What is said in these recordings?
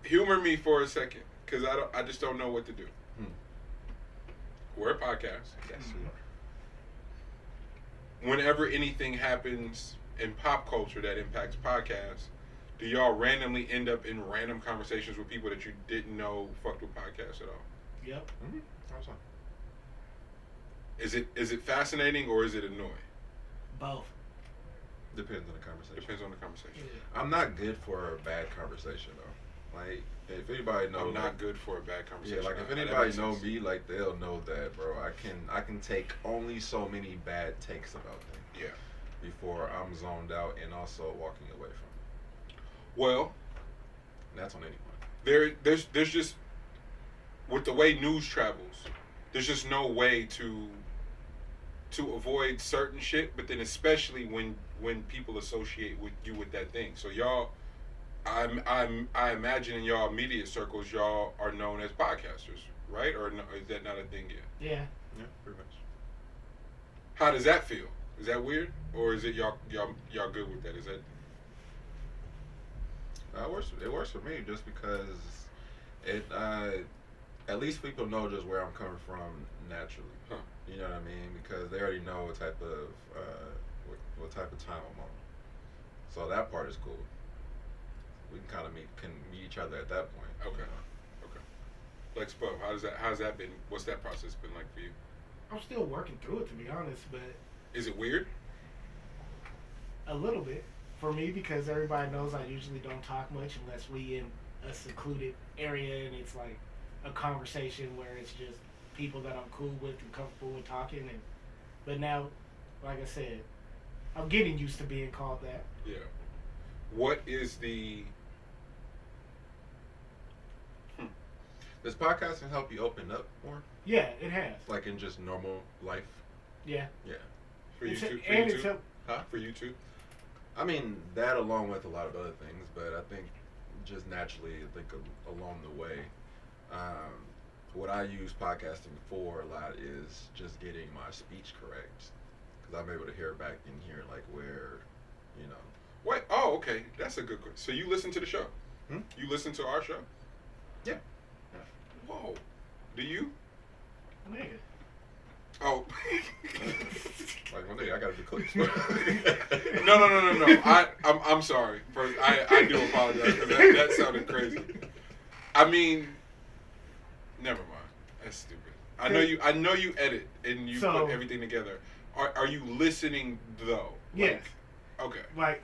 humor me for a second, because I just don't know what to do. We're a podcast. Yes, we are. Whenever anything happens in pop culture that impacts podcasts, do y'all randomly end up in random conversations with people that you didn't know fucked with podcasts at all? Yep. Mm-hmm. How's that? Is it fascinating or is it annoying? Both. Depends on the conversation. Depends on the conversation. Yeah. I'm not good for a bad conversation though. Like if anybody knows, I'm not good for a bad conversation. Yeah, like if anybody know me, like they'll know that, bro. I can take only so many bad takes about them. Yeah. Before I'm zoned out and also walking away from it. Well, And that's on anyone. there's just, with the way news travels, there's just no way to avoid certain shit. But then especially when people associate with you with that thing. So y'all, I imagine in y'all immediate circles, y'all are known as podcasters, right? Or no, is that not a thing yet? Yeah. Yeah, pretty much. How does that feel? Is that weird, or is it y'all good with that? Is that It works for me just because it at least people know just where I'm coming from naturally. Huh. You know what I mean? Because they already know what type of time I'm on. So that part is cool. We can kind of meet each other at that point. okay? You know? Okay. Like Spub, how's that been? What's that process been like for you? I'm still working through it, to be honest, but Is it weird? a little bit for me because everybody knows I usually don't talk much unless we in a secluded area and it's like a conversation where it's just people that I'm cool with and comfortable with talking. But now, like I said, I'm getting used to being called that. Yeah. What is the Does podcasting help you open up more? Yeah, it has. Like in just normal life? Yeah. Yeah. for you It's too? and it's a, Huh? For you too? I mean, that along with a lot of other things, but I think just naturally, like along the way, what I use podcasting for a lot is just getting my speech correct. Because I'm able to hear back in here, like where, you know. Wait. Oh, okay. That's a good question. So you listen to the show? Hmm? You listen to our show? Yeah. Whoa. Do you? nigga. Oh. Like one day I gotta be clear. No. I'm sorry. First, I do apologize because that sounded crazy. I mean, never mind. That's stupid. I know you edit and you put everything together. Are you listening though? Yes. Okay. Like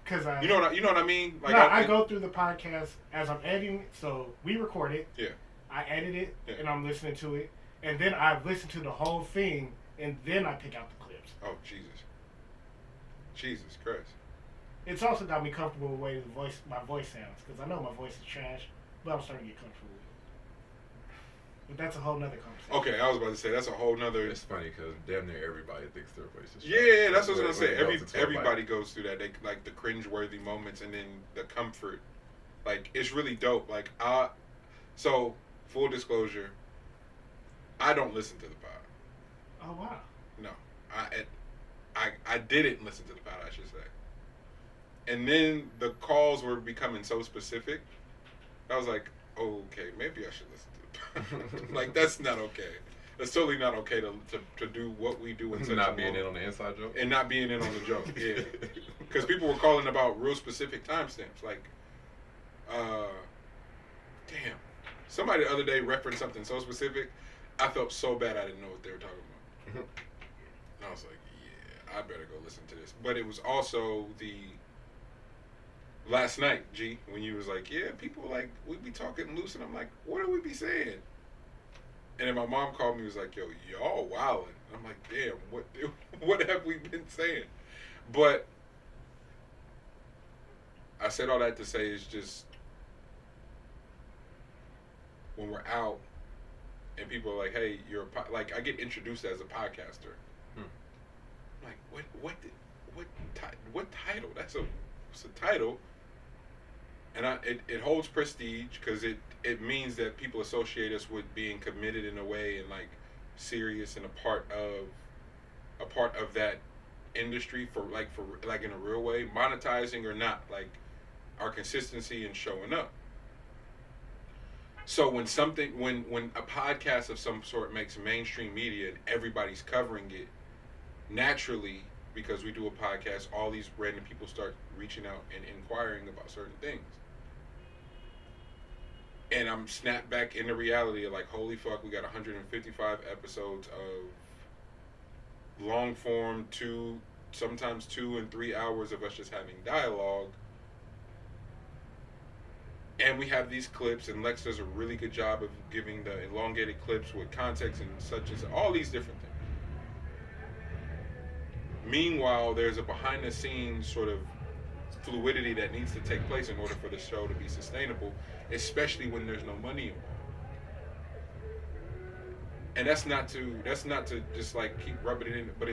because I. You know what I mean? Like no, I go through the podcast as I'm editing. So we record it. Yeah. I edit it Yeah. and I'm listening to it, and then I listen to the whole thing, and then I pick out the clips. Oh Jesus Christ. It's also got me comfortable with the way my voice sounds, because I know my voice is trash, but I'm starting to get comfortable with it. But that's a whole nother conversation. Okay, I was about to say that's a whole nother. It's funny because damn near everybody thinks their voice is. Yeah, that's what I was gonna say. When it goes into a Everybody mic. goes through that. They like the cringe-worthy moments and then the comfort. Like it's really dope. Like so full disclosure, I don't listen to the pod. Oh wow. No, I didn't listen to the pod. I should say. And then the calls were becoming so specific. I was like, okay, maybe I should listen to the pod. Like that's not okay. It's totally not okay to do what we do in such Not a being long- in on the inside joke. and not being in on the joke. Yeah, because people were calling about real specific timestamps. Like, damn, somebody the other day referenced something so specific. I felt so bad I didn't know what they were talking about. And I was like, yeah, I better go listen to this. But it was also the last night, G, when you was like, yeah, people like we be talking loose, and I'm like, what do we be saying? And then my mom called me and was like, yo, y'all wildin'. I'm like, damn, what have we been saying? But I said all that to say is just when we're out and people are like, hey, you're like I get introduced as a podcaster. I'm like, what title? It's a title. And it holds prestige because it means that people associate us with being committed in a way and like serious and a part of that industry for in a real way, monetizing or not. Like our consistency in showing up. So when a podcast of some sort makes mainstream media and everybody's covering it, naturally, because we do a podcast, all these random people start reaching out and inquiring about certain things. And I'm snapped back into reality of like, holy fuck, we got 155 episodes of long form, sometimes 2 and 3 hours of us just having dialogue. And we have these clips, and Lex does a really good job of giving the elongated clips with context and such as all these different things. Meanwhile, there's a behind-the-scenes sort of fluidity that needs to take place in order for the show to be sustainable, especially when there's no money involved. And that's not to just like keep rubbing it in, but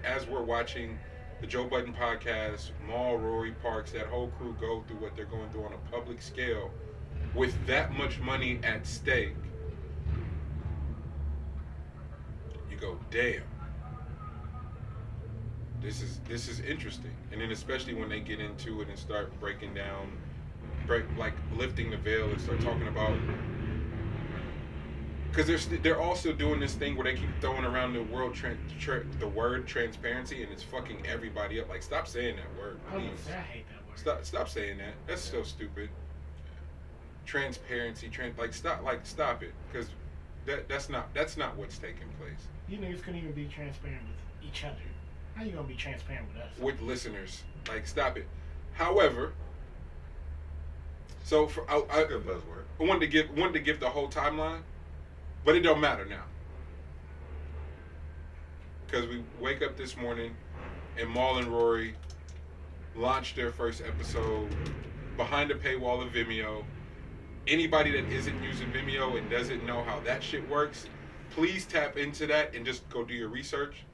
as we're watching the Joe Budden podcast, Maul, Rory, Parks, that whole crew go through what they're going through on a public scale with that much money at stake, you go, damn. This is interesting. And then especially when they get into it and start breaking down, like lifting the veil and start talking about, because they're also doing this thing where they keep throwing around the word transparency, and it's fucking everybody up. Like, stop saying that word, please. I hate that word. Stop saying that. That's so stupid. Transparency, stop it, because that's not what's taking place. You niggas couldn't even be transparent with each other. How you gonna be transparent with us? With listeners, like, stop it. However, so I Good buzzword. wanted to give the whole timeline. But it don't matter now. Because we wake up this morning and Maul and Rory launched their first episode behind the paywall of Vimeo. Anybody that isn't using Vimeo and doesn't know how that shit works, please tap into that and just go do your research.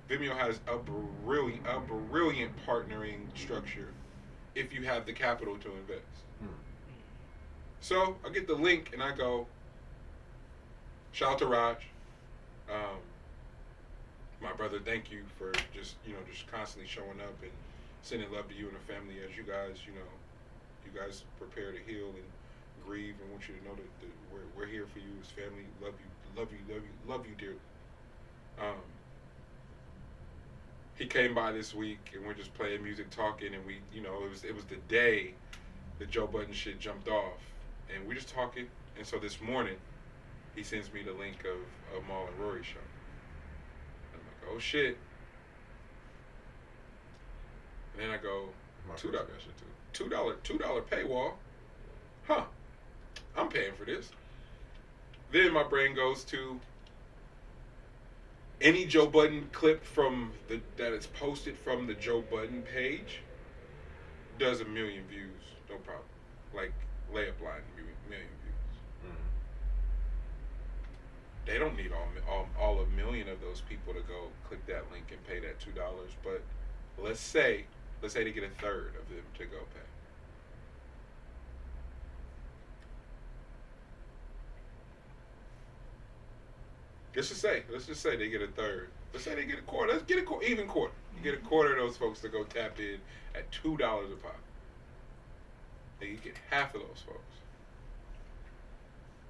Vimeo has a brilliant partnering structure if you have the capital to invest. So I get the link and I go, shout out to Raj. My brother, thank you for just constantly showing up and sending love to you and the family as you guys prepare to heal and grieve, and want you to know that we're here for you as family. Love you dearly. He came by this week and we're just playing music, talking, and we, it was the day the Joe Budden shit jumped off, and we're just talking. And so this morning, he sends me the link of Maul and Rory show. I'm like, oh shit. And then I go, $2 paywall. Huh. I'm paying for this. Then my brain goes to any Joe Budden clip that is posted from the Joe Budden page does 1 million views, no problem. Like layup line, 1 million views. They don't need all 1 million of those people to go click that link and pay that $2. But let's say they get 1/3 of them to go pay. Let's just say they get 1/3. Let's say they get 1/4. Let's get even quarter. You get 1/4 of those folks to go tap in at $2 a pop. And you get half of those folks.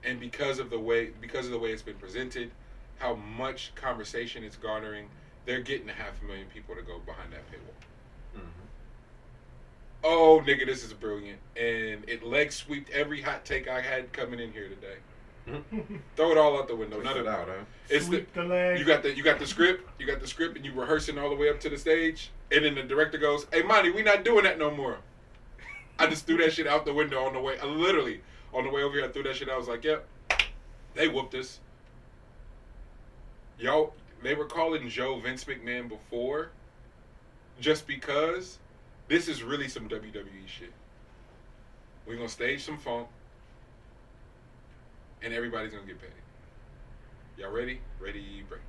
And because of the way it's been presented, how much conversation it's garnering, they're getting 500,000 people to go behind that paywall. Oh, nigga, this is brilliant. And it leg sweeped every hot take I had coming in here today. Throw it all out the window. None of it out, huh? It's Sweep the leg. You got the script, and you rehearsing all the way up to the stage, and then the director goes, "Hey, Monty, we not doing that no more." I just threw that shit out the window on the way. Literally on the way over here, I threw that shit out. I was like, "Yep, they whooped us." Yo, they were calling Joe Vince McMahon before, just because this is really some WWE shit. We're gonna stage some funk. And everybody's gonna get paid. Y'all ready? Ready, break.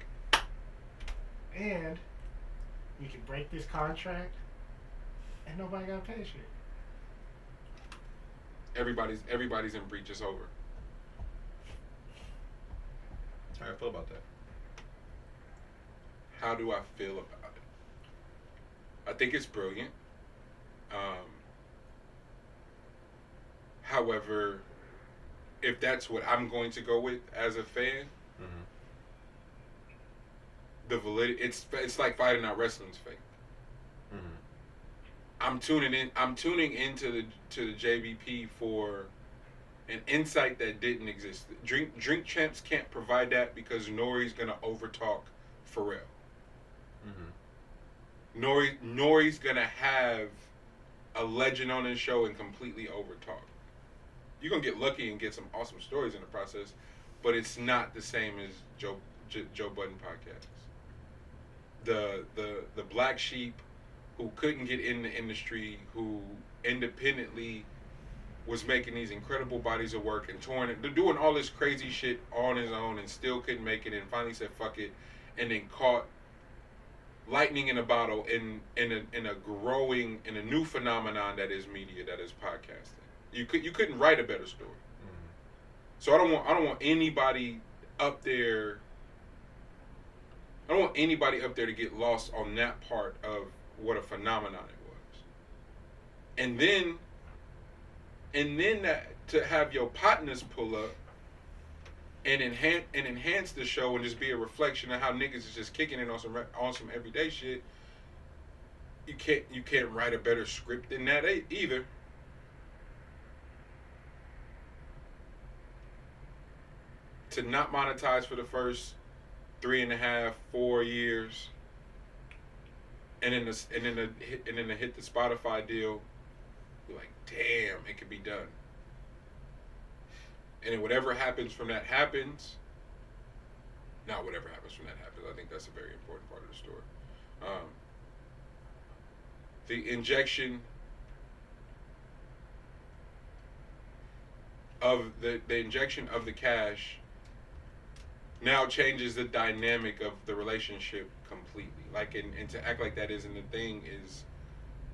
And we can break this contract, and nobody got paid shit. Everybody's in breach. It's over. How do I feel about that? How do I feel about it? I think it's brilliant. However, if that's what I'm going to go with as a fan, Mm-hmm. the validity, it's like fighting out wrestling's fake. Mm-hmm. I'm tuning into the JBP for an insight that didn't exist. Drink Champs can't provide that because Nori's gonna overtalk Pharrell. Mm-hmm. Nori's gonna have a legend on his show and completely overtalk. You're gonna get lucky and get some awesome stories in the process, but it's not the same as Joe Budden podcast. The black sheep who couldn't get in the industry, who independently was making these incredible bodies of work and touring it, doing all this crazy shit on his own and still couldn't make it, and finally said fuck it, and then caught lightning in a bottle in a new phenomenon that is media, that is podcasting. You couldn't write a better story. Mm-hmm. So I don't want anybody up there. I don't want anybody up there to get lost on that part of what a phenomenon it was. And then that to have your partners pull up and enhance the show and just be a reflection of how niggas is just kicking it on some everyday shit. You can't write a better script than that either. To not monetize for the first 3.5, 4 years, and then to hit the Spotify deal, you're like, damn, it could be done. And then whatever happens from that happens. Not whatever happens from that happens. I think that's a very important part of the story. The injection of the cash now changes the dynamic of the relationship completely. Like, and to act like that isn't a thing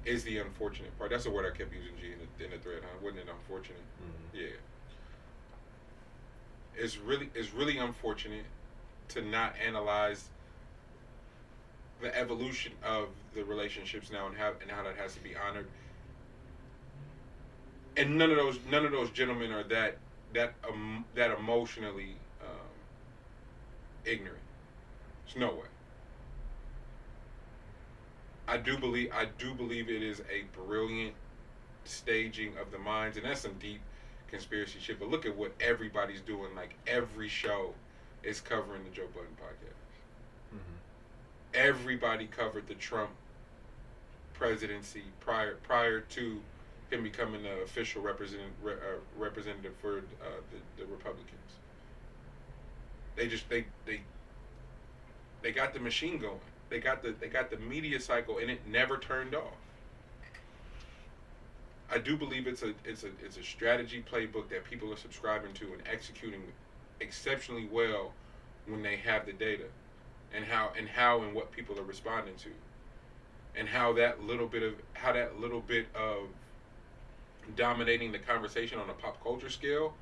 is the unfortunate part. That's the word I kept using, G, in the thread, huh? Wasn't it unfortunate? Mm-hmm. Yeah. It's really unfortunate to not analyze the evolution of the relationships now and how that has to be honored. And none of those gentlemen are that emotionally ignorant. There's no way. I do believe it is a brilliant staging of the minds, and that's some deep conspiracy shit. But look at what everybody's doing. Like, every show is covering the Joe Budden podcast. Mm-hmm. Everybody covered the Trump presidency prior to him becoming the official representative for the Republicans. They got the machine going. They got the media cycle, and it never turned off. I do believe it's a strategy playbook that people are subscribing to and executing exceptionally well when they have the data, and how and what people are responding to, and how that little bit of dominating the conversation on a pop culture scale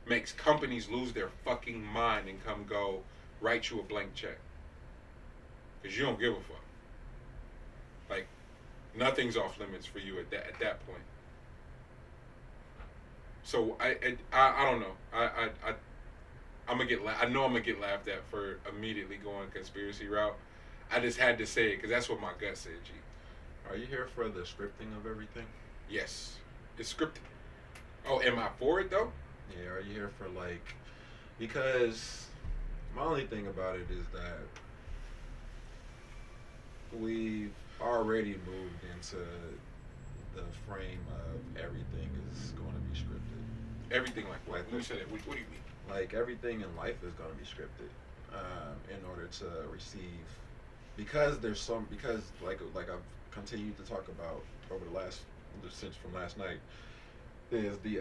makes companies lose their fucking mind and come go write you a blank check. Because you don't give a fuck. Like, nothing's off limits for you at that point. So I don't know. I'm gonna I know I'm gonna get laughed at for immediately going conspiracy route. I just had to say it because that's what my gut said, G. Are you here for the scripting of everything? Yes, it's scripted. Oh, am I for it though? Yeah. Are you here for, like, because my only thing about it is that we've already moved into the frame of everything is going to be scripted. Everything like what? Like You said it. What do you mean? Like, everything in life is going to be scripted in order to receive, because like I've continued to talk about over since from last night, is the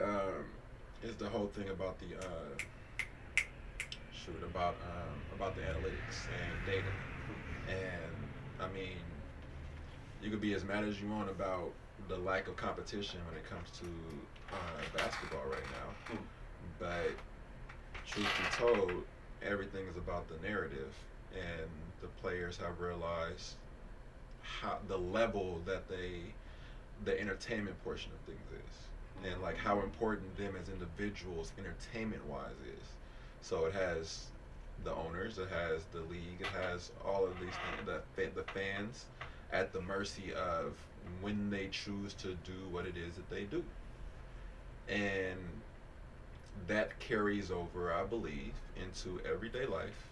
whole thing about about the analytics and data. And I mean, you could be as mad as you want about the lack of competition when it comes to basketball right now, but truth be told, everything is about the narrative, and the players have realized how the level that the entertainment portion of things is. and like how important them as individuals, entertainment wise, is. So it has the owners, it has the league, it has all of these things, the fans at the mercy of when they choose to do what it is that they do. And that carries over, I believe, into everyday life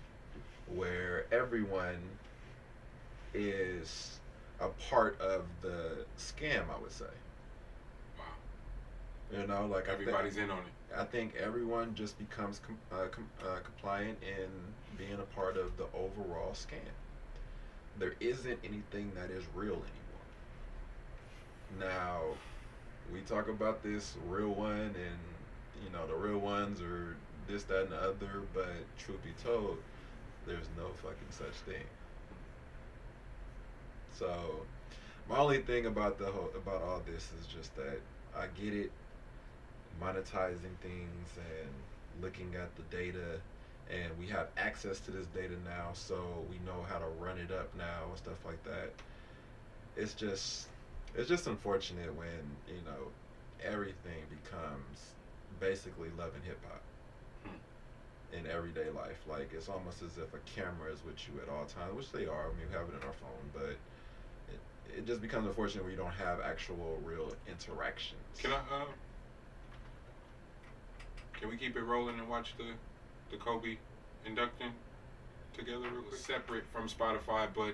where everyone is a part of the scam, I would say. Wow. You know, like Everybody's in on it. I think everyone just becomes compliant in being a part of the overall scam. There isn't anything that is real anymore. Now, we talk about this real one, and you know the real ones are this, that, and the other. But truth be told, there's no fucking such thing. So, my only thing about about all this is just that I get it, monetizing things and looking at the data, and we have access to this data now, so we know how to run it up now and stuff like that. It's just unfortunate when everything becomes basically love and hip hop in everyday life. Like it's almost as if a camera is with you at all times, which they are. I mean, we have it in our phone, but it just becomes unfortunate when you don't have actual real interactions. Can we keep it rolling and watch the Kobe induction together real quick? Separate from Spotify, but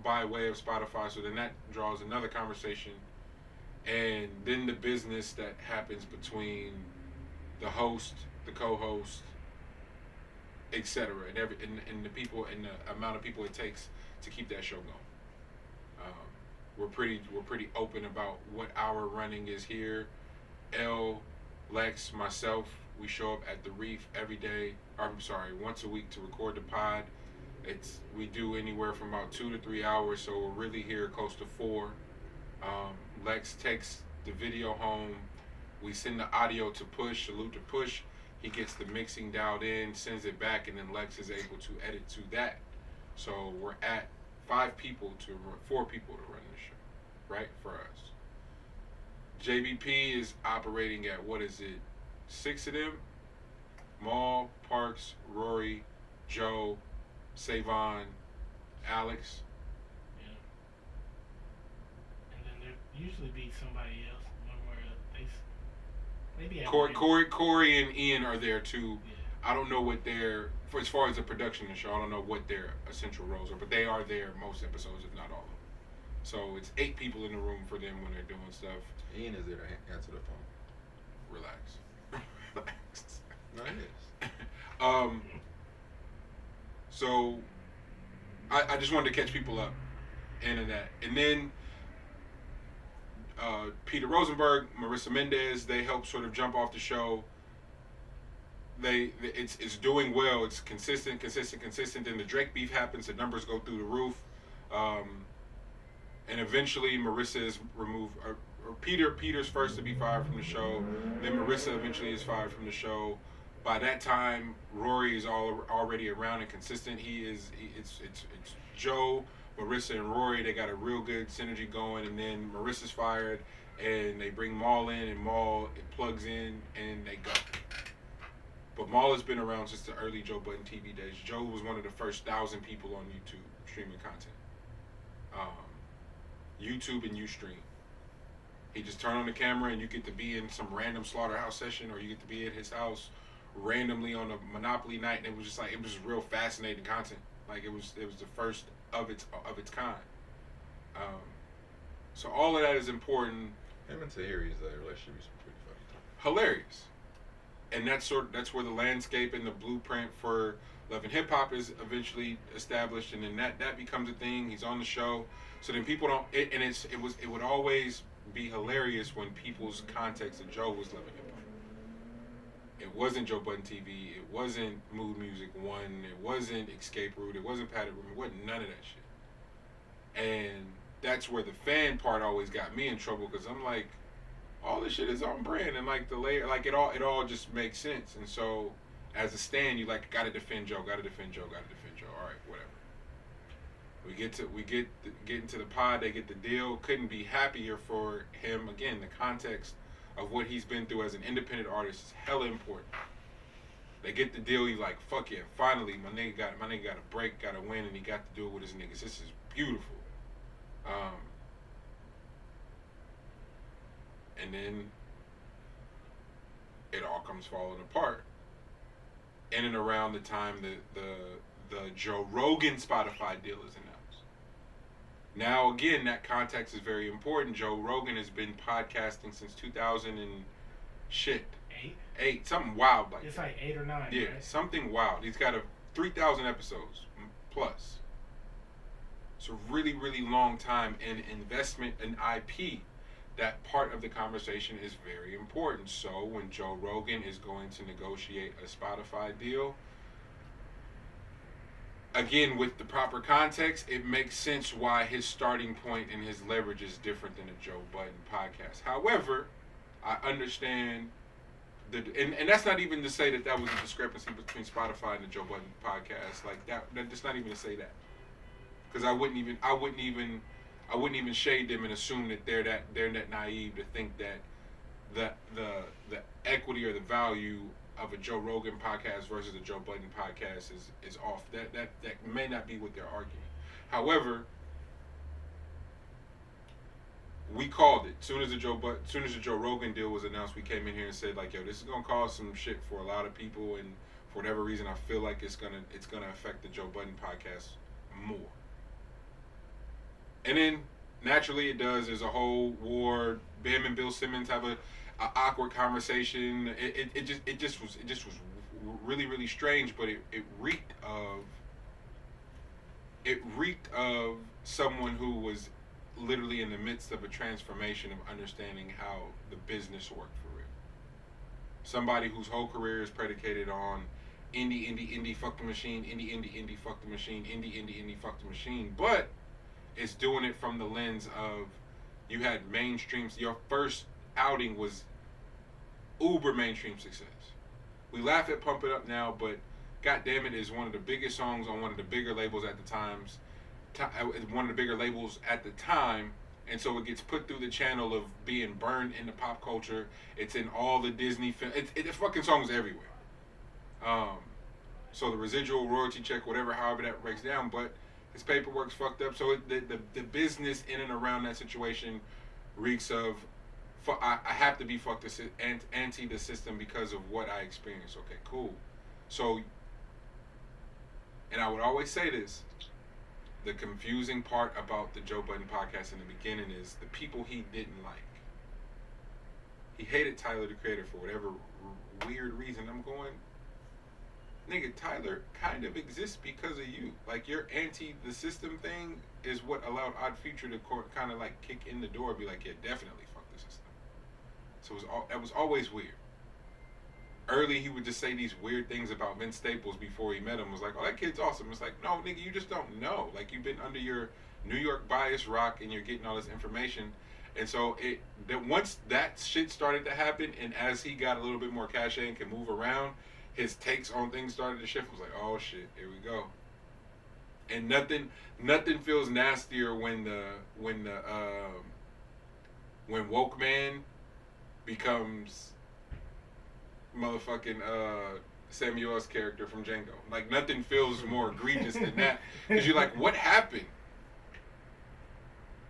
by way of Spotify, so then that draws another conversation, and then the business that happens between the host, the co-host, etc., and the people and the amount of people it takes to keep that show going. We're pretty open about what our running is here. L, Lex, myself, we show up at the REEF every day. Once a week to record the pod. We do anywhere from about 2 to 3 hours, so we're really here close to 4. Lex takes the video home. We send the audio to Push, salute to Push. He gets the mixing dialed in, sends it back, and then Lex is able to edit to that. So we're at 4 people to run the show, right, for us. JBP is operating at, 6 of them? Maul, Parks, Rory, Joe, Savon, Alex. Yeah. And then there usually be somebody else, one where maybe Corey and Ian are there too. Yeah. I don't know what as far as the production of the show, I don't know what their essential roles are, but they are there most episodes, if not all of them. So it's 8 people in the room for them when they're doing stuff. Ian is there to answer the phone. Relax. Relax. No, it is. So I just wanted to catch people up in that. And then Peter Rosenberg, Marissa Mendez, they help sort of jump off the show. It's doing well. It's consistent. Then the Drake beef happens. The numbers go through the roof. And eventually Marissa is removed. Peter's first to be fired from the show. Then Marissa eventually is fired from the show. By that time, Rory is already around and consistent. It's Joe, Marissa, and Rory. They got a real good synergy going. And then Marissa's fired, and they bring Maul in, and Maul plugs in, and they go. But Maul has been around since the early Joe Budden TV days. Joe was one of the first 1,000 people on YouTube streaming content. YouTube and Ustream. He just turned on the camera, and you get to be in some random slaughterhouse session, or you get to be at his house randomly on a Monopoly night, and it was just real fascinating content. Like it was the first of its kind. So all of that is important. Him and Tahiri's relationship is pretty funny. Hilarious. And that's where the landscape and the blueprint for Love and Hip Hop is eventually established, and then that becomes a thing. He's on the show, so then people don't. It would always be hilarious when people's context of Joe was Love and Hip Hop. It wasn't Joe Budden TV. It wasn't Mood Music 1. It wasn't Escape Route. It wasn't Padded Room. It wasn't none of that shit. And that's where the fan part always got me in trouble, because I'm like, all this shit is on brand, and like the layer, like it all just makes sense. And so as a stan, you gotta defend Joe. All right, whatever. We get into the pod. They get the deal. Couldn't be happier for him. Again, the context of what he's been through as an independent artist is hella important. They get the deal, he like, fuck yeah, finally my nigga got a break, got a win, and he got to do it with his niggas. This is beautiful. And then it all comes falling apart in and around the time the Joe Rogan Spotify deal is announced. Now again, that context is very important. Joe Rogan has been podcasting since 2000 and shit. Eight, something wild like it's that. Like 8 or 9. Yeah, right? something wild. He's got 3,000 episodes plus. It's a really, really long time, and investment in IP. That part of the conversation is very important. So when Joe Rogan is going to negotiate a Spotify deal, again, with the proper context, it makes sense why his starting point and his leverage is different than a Joe Budden podcast. However, I understand and that's not even to say that was a discrepancy between Spotify and the Joe Budden podcast. Like that's not even to say that, because I wouldn't even shade them and assume that they're that naive to think that the equity or the value of a Joe Rogan podcast versus a Joe Budden podcast is off. That may not be what they're arguing. However, we called it. Soon as the Joe Rogan deal was announced, we came in here and said like, yo, this is gonna cause some shit for a lot of people, and for whatever reason, I feel like it's gonna affect the Joe Budden podcast more. And then naturally it does. There's a whole war. Bam and Bill Simmons have a awkward conversation. It just was really, really strange, but it reeked of someone who was literally in the midst of a transformation of understanding how the business worked for real. Somebody whose whole career is predicated on indie, fuck the machine, indie, fuck the machine, indie, fuck the machine, but it's doing it from the lens of you had mainstreams. Your first outing was uber mainstream success. We laugh at Pump It Up now, but God damn it, is one of the biggest songs on one of the bigger labels at the times. One of the bigger labels at the time, and so it gets put through the channel of being burned into pop culture. It's in all the Disney films. The fucking song's everywhere. So the residual royalty check, however that breaks down, but his paperwork's fucked up. So the business in and around that situation reeks of, I have to be fucked anti the system because of what I experienced. Okay, cool. So, and I would always say this. The confusing part about the Joe Budden podcast in the beginning is the people he didn't like. He hated Tyler, the Creator, for whatever weird reason. I'm going, nigga, Tyler kind of exists because of you. Like, your anti the system thing is what allowed Odd Future to kind of like kick in the door and be like, yeah, definitely fuck the system. So it was always weird. Early, he would just say these weird things about Vince Staples before he met him. Was like, oh, that kid's awesome. It's like, no, nigga, you just don't know. Like, you've been under your New York bias rock and you're getting all this information. And so once that shit started to happen, and as he got a little bit more cachet and can move around, his takes on things started to shift. I was like, oh shit, here we go. And nothing feels nastier when woke man becomes motherfucking Samuel's character from Django. Like, nothing feels more egregious than that, because you're like, what happened?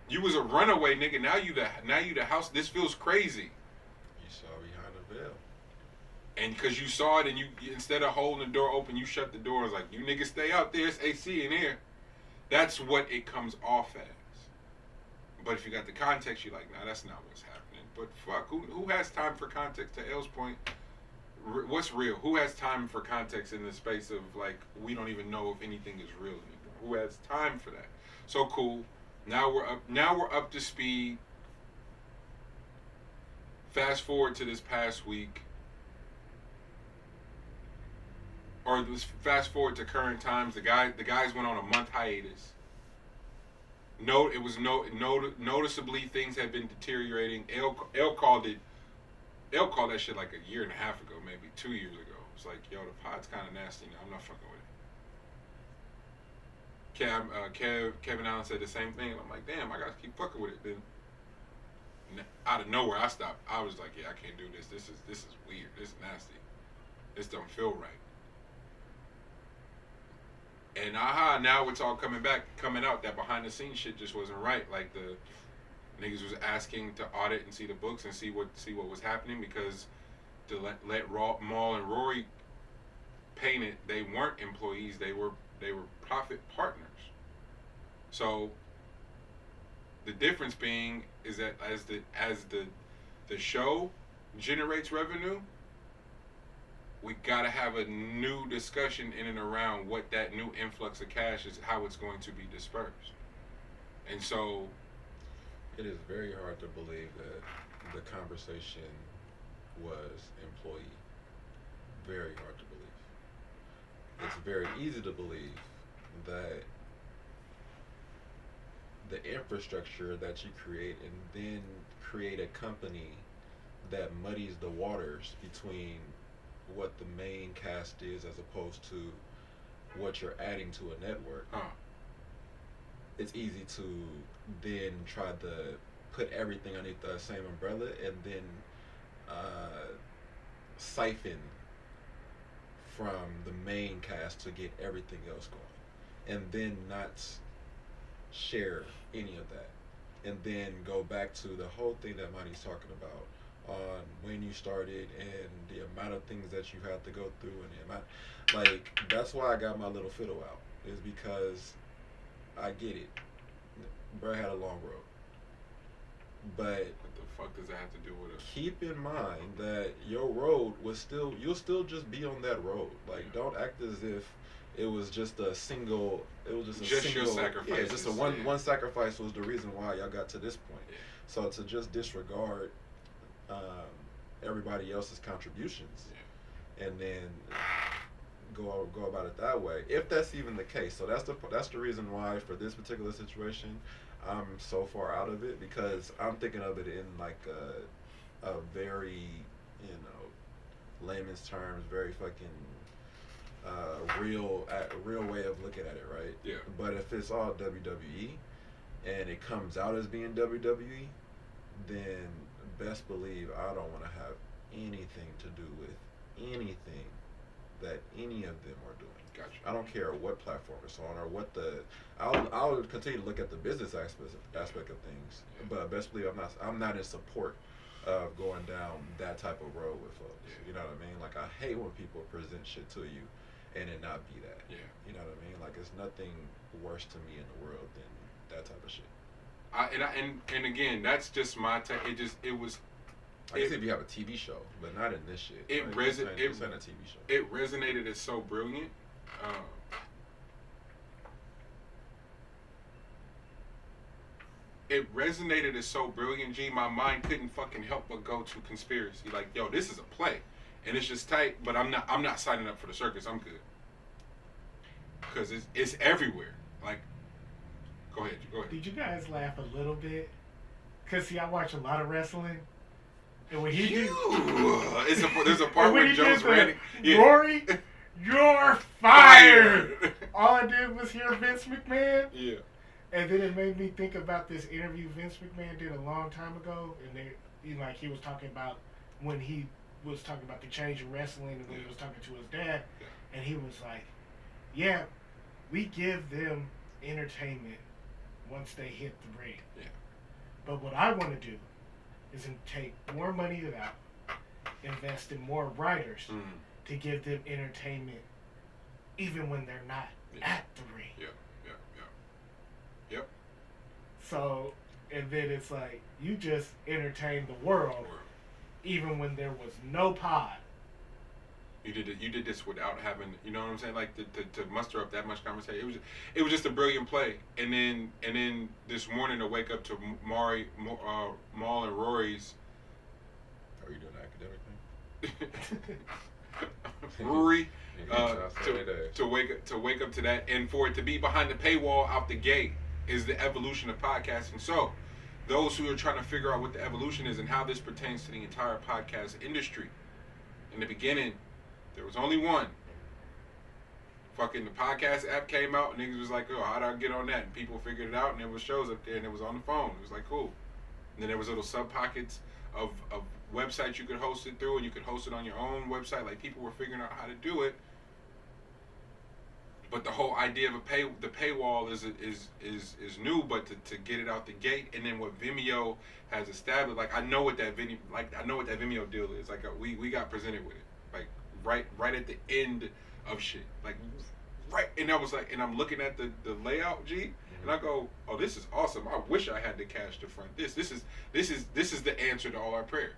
You was a runaway nigga. Now you the house. This feels crazy. You saw behind the veil. And because you saw it, and you instead of holding the door open, you shut the door. It's like, you niggas stay out there. It's AC in here. That's what it comes off as. But if you got the context, you're like, nah, that's not what's happening. But fuck, who has time for context? To L's point, what's real? Who has time for context in the space of, like, we don't even know if anything is real anymore? Who has time for that? So cool. Now we're up to speed. Fast forward to this past week, or fast forward to current times. The guys went on a month hiatus. Noticeably things had been deteriorating. L called that shit like a year and a half ago, maybe 2 years ago. It's like, yo, the pod's kind of nasty now. I'm not fucking with it. Kevin Allen said the same thing, and I'm like, damn, I gotta keep fucking with it then. out of nowhere, I stopped. I was like, yeah, I can't do this. This is weird. This is nasty. This don't feel right. And now it's all coming out that behind the scenes shit just wasn't right. Like the niggas was asking to audit and see the books and see what was happening because to let Maul and Rory paint it, they weren't employees. They were profit partners. So the difference being is that as the show generates revenue, we gotta have a new discussion in and around what that new influx of cash is, how it's going to be dispersed. And so it is very hard to believe that the conversation was employee. Very hard to believe. It's very easy to believe that the infrastructure that you create and then create a company that muddies the waters between what the main cast is as opposed to what you're adding to a network. It's easy to then try to put everything underneath the same umbrella and then siphon from the main cast to get everything else going, and then not share any of that, and then go back to the whole thing that Monty's talking about on when you started and the amount of things that you had to go through and the amount, like, that's why I got my little fiddle out, is because I get it. Bro had a long road. But what the fuck does that have to do with it? Keep in mind that your road was still, you'll still just be on that road. Like, don't act as if it was just a single, it was just a just single, your sacrifice. yeah, just a one sacrifice was the reason why y'all got to this point. Yeah. So to just disregard everybody else's contributions, and then go about it that way, if that's even the case. So that's the reason why for this particular situation, I'm so far out of it, because I'm thinking of it in like a very, layman's terms, very fucking real way of looking at it, right? Yeah. But if it's all WWE and it comes out as being WWE, then best believe I don't want to have anything to do with anything that any of them are doing. Gotcha. I don't care what platform it's on or what I'll continue to look at the business aspect of things, but best believe I'm not in support of going down that type of road with folks. Yeah. You know what I mean? Like, I hate when people present shit to you and it not be that. Yeah. You know what I mean? Like, it's nothing worse to me in the world than that type of shit. And again, that's just my take. It was. I guess if you have a TV show, but not in this shit. It like, it's not a TV show. It resonated as so brilliant. It resonated as so brilliant, G. My mind couldn't fucking help but go to conspiracy. Like, yo, this is a play, and it's just tight. But I'm not signing up for the circus. I'm good, because it's everywhere. Like, go ahead. Did you guys laugh a little bit? Cause see, I watch a lot of wrestling, and when he there's a part where Joe's ranting. Yeah. Rory, you're fired. All I did was hear Vince McMahon. Yeah. And then it made me think about this interview Vince McMahon did a long time ago, and he was talking about when he was talking about the change of wrestling, and when he was talking to his dad, and he was like, "Yeah, we give them entertainment once they hit the ring. Yeah. But what I want to do is take more money to that, invest in more writers to give them entertainment, even when they're not at the ring." Yep. So, and then it's like, you just entertained the world, even when there was no pod. You did this without having, you know what I'm saying? Like to muster up that much conversation. It was just a brilliant play. And then this morning to wake up to Maul and Rory's. Are you doing an academic thing? Rory. To wake up to that, and for it to be behind the paywall out the gate is the evolution of podcasting. So those who are trying to figure out what the evolution is and how this pertains to the entire podcast industry, in the beginning there was only one. Fucking the podcast app came out and niggas was like, oh, how do I get on that? And people figured it out, and there was shows up there, and it was on the phone. It was like, cool. And then there was little sub pockets of websites you could host it through, and you could host it on your own website. Like, people were figuring out how to do it. But the whole idea of the paywall is new, but to get it out the gate, and then what Vimeo has established, like I know what that Vimeo deal is. Like we got presented with it, like right at the end of shit, like right, and I was like, and I'm looking at the layout, G, and I go, oh, this is awesome. I wish I had the cash to front this. This is the answer to all our prayers.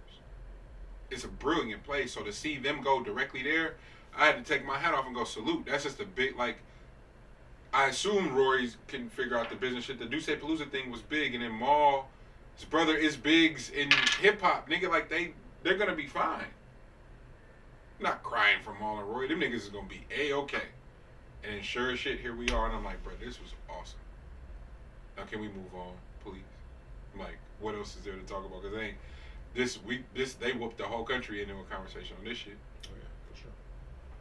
It's a brilliant place. So to see them go directly there, I had to take my hat off and go salute. That's just a big, like, I assume Rory can figure out the business shit. The Duce Palooza thing was big, and then Maul, his brother is bigs in hip hop, nigga. Like they're gonna be fine. I'm not crying for Maul and Rory. Them niggas is gonna be A-okay. And then sure as shit, here we are, and I'm like, bro, this was awesome. Now can we move on, please? I'm like, what else is there to talk about? Cause they whooped the whole country into a conversation on this shit. Oh, yeah.